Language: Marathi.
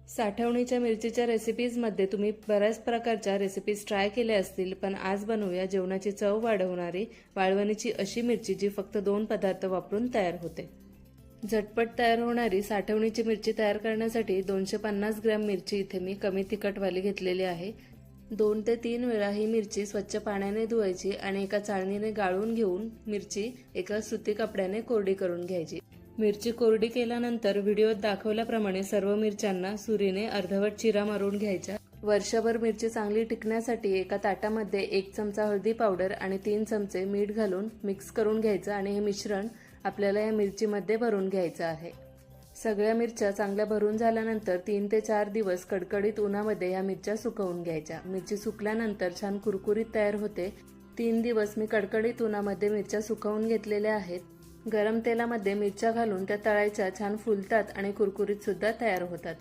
साठवणीच्या मिरचीच्या रेसिपीजमध्ये तुम्ही बऱ्याच प्रकारच्या रेसिपीज ट्राय केल्या असतील, पण आज बनवूया जेवणाची चव वाढवणारी वाळवणीची अशी मिरची जी फक्त 2 पदार्थ वापरून तयार होते। झटपट तयार होणारी साठवणीची मिरची तयार करण्यासाठी 250 ग्रॅम मिरची इथे मी कमी तिखटवाली घेतलेली आहे। 2 ते 3 वेळा ही मिरची स्वच्छ पाण्याने धुवायची आणि एका चाळणीने गाळून घेऊन मिरची एका सुती कपड्याने कोरडी करून घ्यायची। मिरची कोरडी केल्यानंतर व्हिडिओत दाखवल्याप्रमाणे सर्व मिरच्यांना सुरीने अर्धवट चिरा मारून घ्यायचा। वर्षभर मिरची चांगली टिकण्यासाठी एका ताटामध्ये 1 चमचा हळदी पावडर आणि 3 चमचे मीठ घालून मिक्स करून घ्यायचं आणि हे मिश्रण आपल्याला या मिरचीमध्ये भरून घ्यायचं आहे। सगळ्या मिरच्या चांगल्या भरून झाल्यानंतर 3 ते 4 दिवस कडकडीत उन्हामध्ये या मिरच्या सुकवून घ्यायच्या। मिरची सुकल्यानंतर छान कुरकुरीत तयार होते। 3 दिवस मी कडकडीत उन्हामध्ये मिरच्या सुकवून घेतलेल्या आहेत। गरम तेलामध्ये मिरच्या घालून त्या तळायच्या, छान फुलतात आणि कुरकुरीत सुद्धा तयार होतात।